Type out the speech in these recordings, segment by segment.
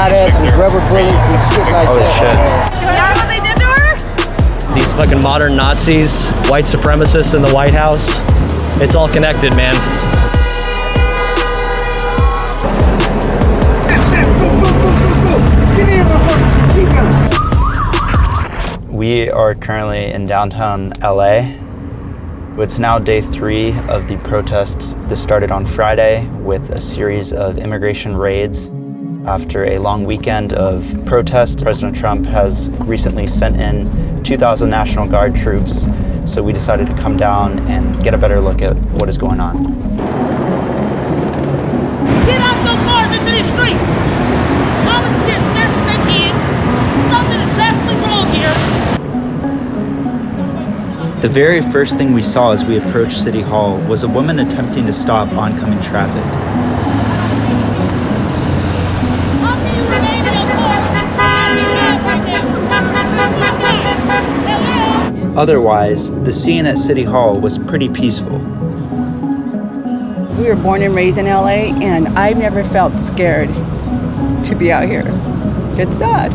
shot at with rubber bullets and shit like that. Shit. You know what they did to her? These fucking modern Nazis, white supremacists in the White House. It's all connected, man. We are currently in downtown LA. It's now day 3 of the protests. This started on Friday with a series of immigration raids. After a long weekend of protests, President Trump has recently sent in 2,000 National Guard troops. So we decided to come down and get a better look at what is going on. Get out your cars into these streets. Mamas are getting stressed with their kids. Something is drastically wrong here. The very first thing we saw as we approached City Hall was a woman attempting to stop oncoming traffic. How can you remain in your car? Hello? Otherwise, the scene at City Hall was pretty peaceful. We were born and raised in LA, and I've never felt scared to be out here. It's sad.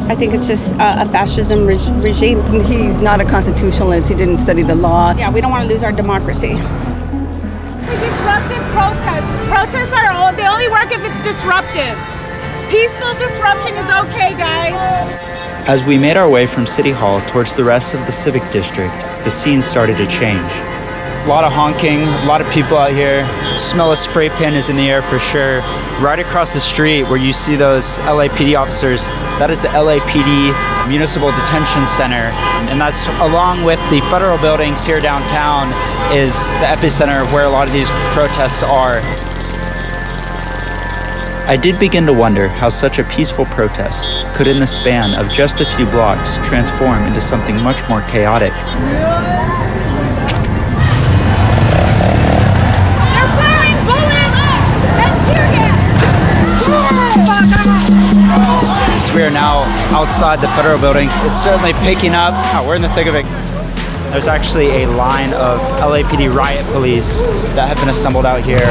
I think it's just a fascism regime. He's not a constitutionalist. He didn't study the law. Yeah, we don't want to lose our democracy. Disruptive protests. Protests they only work if it's disruptive. Peaceful disruption is okay, guys. As we made our way from City Hall towards the rest of the Civic District, the scene started to change. A lot of honking, a lot of people out here. Smell of spray paint is in the air for sure. Right across the street where you see those LAPD officers, that is the LAPD Municipal Detention Center. And that's, along with the federal buildings here downtown, is the epicenter of where a lot of these protests are. I did begin to wonder how such a peaceful protest could, in the span of just a few blocks, transform into something much more chaotic. We are now outside the federal buildings. It's certainly picking up. We're in the thick of it. There's actually a line of LAPD riot police that have been assembled out here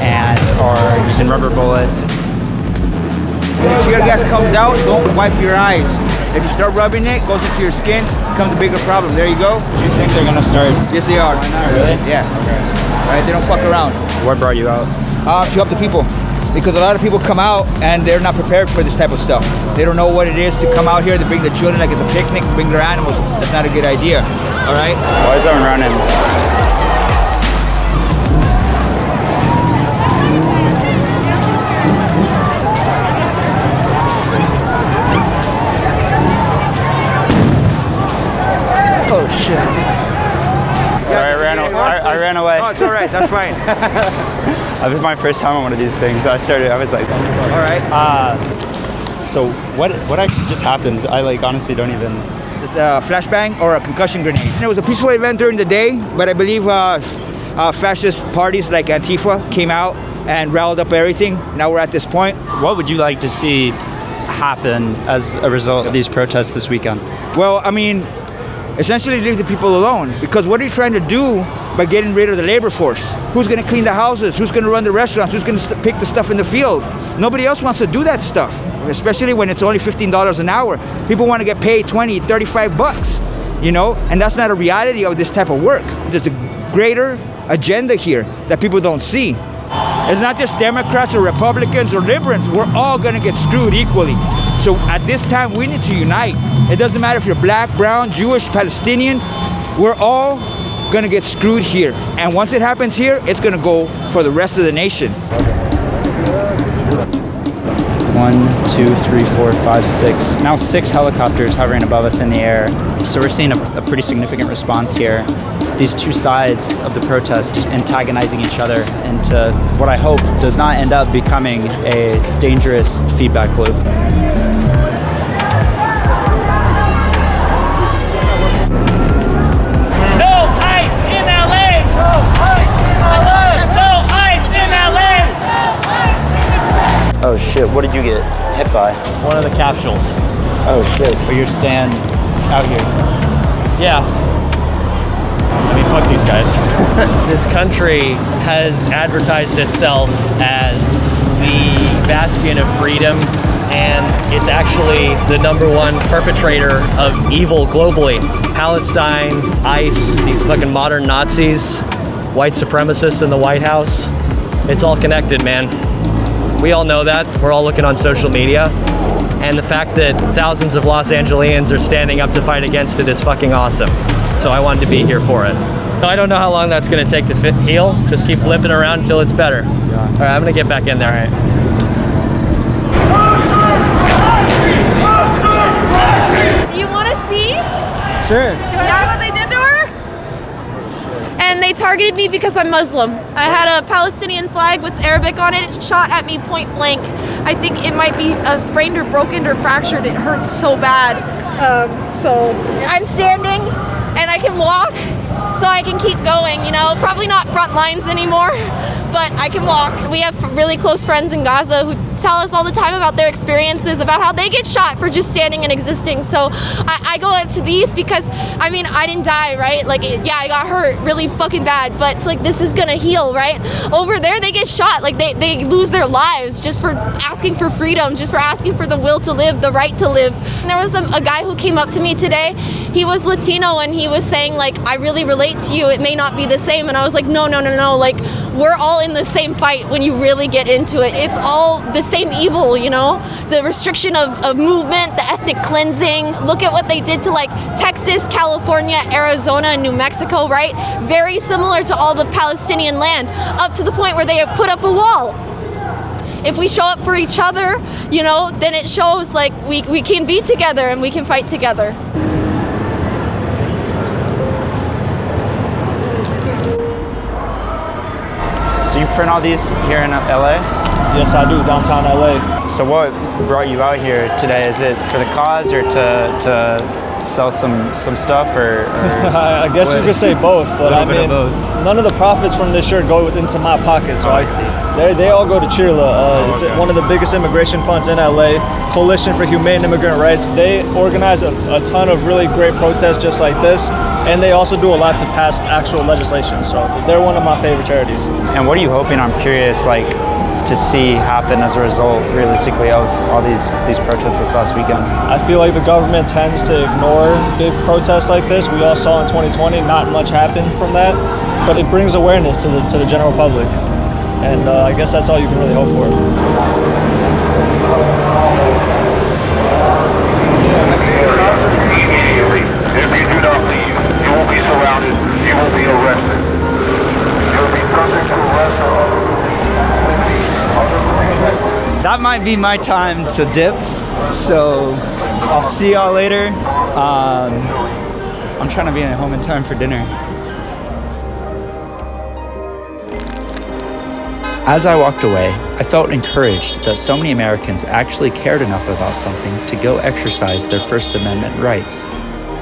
and are using rubber bullets. When the tear gas comes out, don't wipe your eyes. If you start rubbing it, it goes into your skin, becomes a bigger problem. There you go. Do you think they're gonna start? Yes, they are. Why not, really? Yeah. Okay. All right, they don't fuck around. What brought you out? To help the people. Because a lot of people come out and they're not prepared for this type of stuff. They don't know what it is to come out here, to bring the children like it's a picnic, bring their animals. That's not a good idea, all right? Why is everyone running? Oh, shit. Sorry, I ran away. Oh, it's all right, that's fine. This is my first time on one of these things. I was like, All right. So what actually just happened? I honestly don't even. It's a flashbang or a concussion grenade. It was a peaceful event during the day, but I believe fascist parties like Antifa came out and riled up everything. Now we're at this point. What would you like to see happen as a result of these protests this weekend? Well, I mean, essentially leave the people alone, because what are you trying to do by getting rid of the labor force? Who's going to clean the houses? Who's going to run the restaurants? Who's going to pick the stuff in the field? Nobody else wants to do that stuff, especially when it's only $15 an hour. People want to get paid 20, 35 bucks, you know, and that's not a reality of this type of work. There's a greater agenda here that people don't see. It's not just Democrats or Republicans or liberals. We're all going to get screwed equally. So at this time, we need to unite. It doesn't matter if you're black, brown, Jewish, Palestinian. We're all going to get screwed here. And once it happens here, it's going to go for the rest of the nation. 1, 2, 3, 4, 5, 6. Now 6 helicopters hovering above us in the air. So we're seeing a pretty significant response here. It's these two sides of the protest just antagonizing each other into what I hope does not end up becoming a dangerous feedback loop. Oh shit, what did you get hit by? One of the capsules. Oh shit. For your stand out here. Yeah. I mean, fuck these guys. This country has advertised itself as the bastion of freedom, and it's actually the #1 perpetrator of evil globally. Palestine, I.C.E, these fucking modern Nazis, white supremacists in the White House. It's all connected, man. We all know that. We're all looking on social media. And the fact that thousands of Los Angeles are standing up to fight against it is fucking awesome. So I wanted to be here for it. I don't know how long that's gonna take to heal. Just keep limping around until it's better. Yeah. All right, I'm gonna get back in there. All right. Do you want to see? Sure. Do you want to see what they did to her? And they targeted me because I'm Muslim. I had a Palestinian flag with Arabic on it. It shot at me point blank. I think it might be sprained or broken or fractured. It hurts so bad. So I'm standing and I can walk, so I can keep going, you know. Probably not front lines anymore, but I can walk. We have really close friends in Gaza who tell us all the time about their experiences, about how they get shot for just standing and existing. So I go to these because, I mean, I didn't die, right? Like, yeah, I got hurt really fucking bad, but like, this is gonna heal, right? Over there, they get shot. Like, they lose their lives just for asking for freedom, just for asking for the will to live, the right to live. And there was a guy who came up to me today. He was Latino and he was saying, like, I really relate to you. It may not be the same. And I was like, no. Like, we're all in the same fight when you really get into it. It's all the same evil, you know? The restriction of movement, the ethnic cleansing. Look at what they did to like Texas, California, Arizona, and New Mexico, right? Very similar to all the Palestinian land, up to the point where they have put up a wall. If we show up for each other, you know, then it shows like we can be together and we can fight together. So you print all these here in LA? Yes, I do, downtown LA. So what brought you out here today? Is it for the cause or to sell some stuff or I guess you could say both, but I mean, none of the profits from this shirt go into my pocket. So I see. They all go to CHIRLA. It's one of the biggest immigration funds in LA, Coalition for Humane Immigrant Rights. They organize a ton of really great protests just like this, and they also do a lot to pass actual legislation. So they're one of my favorite charities. And what are you hoping, I'm curious, like, to see happen as a result, realistically, of all these protests this last weekend? I feel like the government tends to ignore big protests like this. We all saw in 2020, not much happened from that, but it brings awareness to the general public, and I guess that's all you can really hope for. If you do not leave, you will be surrounded. You will be arrested. You will be subject to arrest or That might be my time to dip, so I'll see y'all later. I'm trying to be at home in time for dinner. As I walked away, I felt encouraged that so many Americans actually cared enough about something to go exercise their First Amendment rights.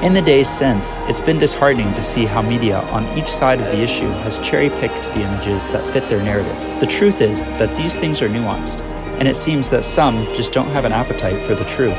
In the days since, it's been disheartening to see how media on each side of the issue has cherry-picked the images that fit their narrative. The truth is that these things are nuanced, and it seems that some just don't have an appetite for the truth.